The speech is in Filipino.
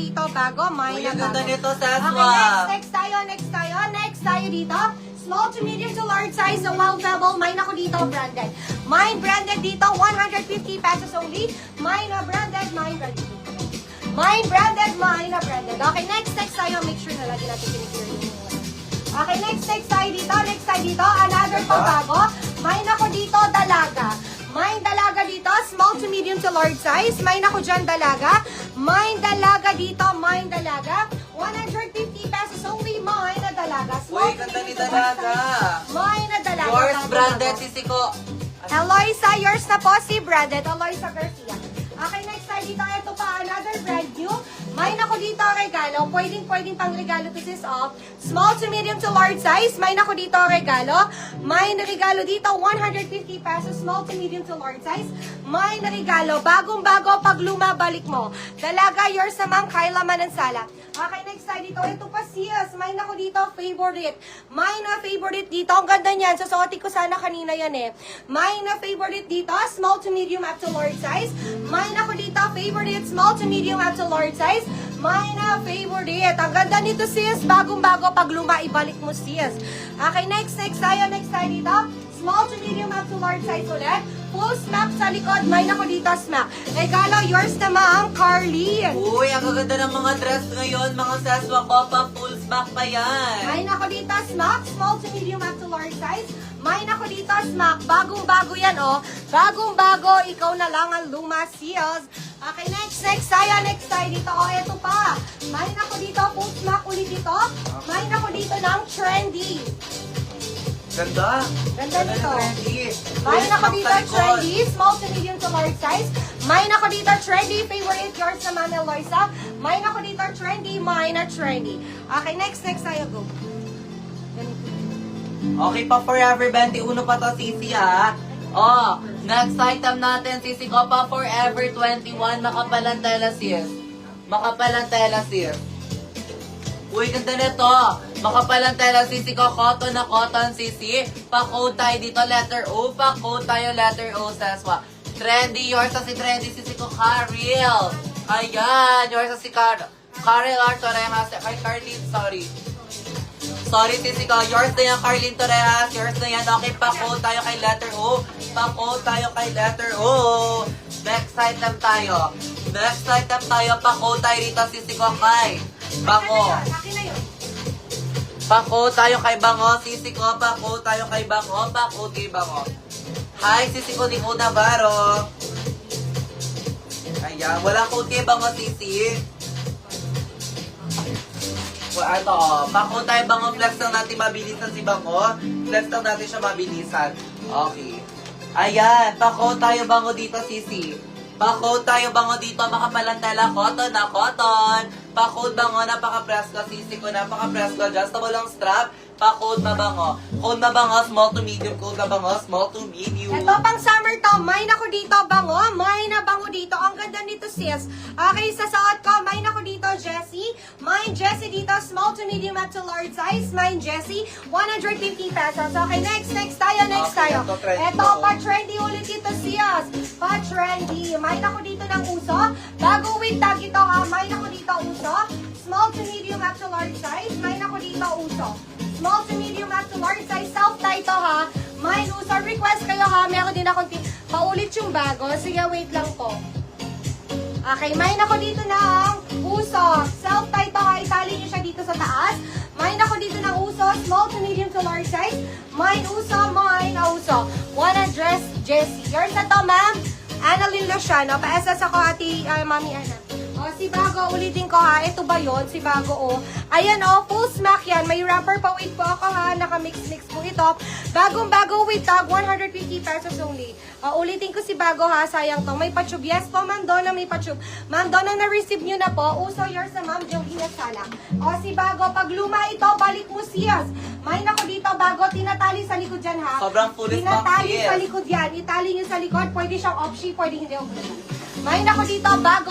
dito, bago. May Uy, na ang ganda bago. nito, Saswa. Okay, next tayo dito. Small to medium to large size, so wow double. May ako dito, branded. Mine branded dito, 150 pesos only. Mine na branded, mine branded. Mine branded, mine na branded. Okay, next tayo. Make sure na lagi natin piniclear yung okay, next tayo dito. Another pagbago. Mine ako dito, dalaga. Mine dalaga dito, small to medium to large size. Mine ako dyan, dalaga. Mine dalaga dito, mine dalaga. 150 pesos only, mine na dalaga. Uy, ganda ni Dalaga. Mine na dalaga. Yours, Bago, branded, bago. Sisiko. Eloisa, yours na po si branded. Eloisa Garcia. Okay, next tayo dito. Ito pa, another brand new. Mine ako dito, regalo. Pwedeng pang regalo to sis of. Small to medium to large size. Mine ako dito, regalo. Mine regalo dito, 150 pesos. Small to medium to large size. Mine regalo. Bagong-bago, pag lumabalik mo. Dalaga, yours na Ma'am Kyla Manansala. Okay, next tayo dito. Ito pa sis. Mine ako dito, favorite. Mine na favorite dito. Ang ganda niyan. Sasuotin ko sana kanina yan eh. Mine na favorite dito. Small to medium up to large size. Mine ako dito, favorite. Small to medium up to large size. Mine na favorite. Ang ganda nito sis. Bagong-bago. Pag luma, ibalik mo sis. Okay, next tayo dito. Small to medium up to large size ulit. Full smack sa likod. Mine ako dito, smack. Regalo, yours na Ma'am Carly. Uy, ang gaganda ng mga dress ngayon, mga Saswa ko pa, full smack pa yan. Mine ako dito, smack. Small to medium up to large size. Mine ako dito, smack. Bagong-bago yan, oh. Bagong-bago. Ikaw na lang ang luma, sis. Okay, next tayo dito. Oh, ito pa. Mine ako dito, full smack ulit dito. Mine ako dito ng trendy. Ganda. Ganda nito. Trendy. Mine Full ako smack dito, sa likod. trendy. Small to medium to large size. Mine ako dito, trendy. Favorite yours naman, Eloisa. Mine ako dito, trendy. Mine na trendy. Okay, next tayo, go. Ganito. Okay pa, Forever 21 pa to, Sisi, ha? Oh, next item natin, Sisi ko pa, Forever 21, makapalang tela, sis. Makapalang tela, sis. Uy, ganda nito. Makapalang tela, Sisi ko, cotton na cotton, Sisi. Pa-code tayo dito, letter O. Pa-code tayo, letter O, Saswa. Trendy, yours na si Trendy, Sisi ko, Karil. Ayan, yours na si Karil R. Torrejas. Kay Carlin, sorry. Sorry, Sisi ko. Yours na yan, Carlin Torrejas. Yours na yan. Okay, pa-code tayo kay letter O. Pa-code tayo kay letter O. Next item tayo. Pa-code tayo dito, Sisi ko, kay Bango. Akin na yun. Pa-code tayo kay Bango, Sisi ko. Pa-code tayo kay Bango. Pa-code kay Bango. Hi, Sisi ko, Nico Navarro. Ayan, wala code kay Bango, Sisi. Ito, pa-code tayo Bango. Flex lang natin mabilisan si Bango. Flex lang natin siya mabilisan. Okay. Ayan, pa-code tayo Bango dito, Sisi. Pa-code tayo Bango dito, makapalang tela, cotton na cotton. Pa-code Bango, napaka-presko, Sisi ko, napaka-presko. Adjustable lang strap. Pa-code Mabango. Code Mabango, small to medium. Code Mabango, small to medium. Ito pang summer to. Mine ako dito, bango. Mine na bango dito. Ang ganda nito, sis. Okay, sa suot ko, mine ako dito, Jessie. Mine, Jessie dito, small to medium up to large size. Mine, Jessie, 150 pesos. Okay, next tayo. Okay, ito, trendy Ito, to. pa-trendy ulit dito, sis. Pa-trendy. Mine ako dito ng uso. Bagong wig tag ito, ha. Mine ako dito, uso. Small to medium up to large size. Mine ako dito, uso. Small to medium up to large size. Self-tie to, ha. Mine, uso. Request kayo, ha. Meron din akong paulit yung bago. Sige, wait lang po. Okay, mine ako dito ng uso. Self-tie to, ha. Itali nyo siya dito sa taas. Mine ako dito ng uso. Small to medium to large size. Mine, uso. Wanna dress, Jessie. Yours na to, ma'am. Annalyn Luciano. Pa-SS ako, ati, Mami Ana. O, si Bago, ulitin ko ha. Ito ba yun? Si Bago, o. Ayan, o. Full smack yan. May wrapper pa. Wait po ako ha. Naka-mix-mix po ito. Bagong-bago with tag. 150 pesos only. Ulitin ko si Bago ha. Sayang to. May patube. Yes po, Ma'am Donna. May patube. Ma'am Donna, na-receive nyo na po. Uso yours sa Ma'am Jovina Sala. O, si Bago. Pag luma ito, balik mo siyas. Mine ako dito, Bago. Tinatali sa likod dyan ha. Sobrang full smack, Tinatali yes. sa likod yan. Itali nyo sa likod. Pwede siyang opshi. Pwede hindi. Mine ako dito, Bago.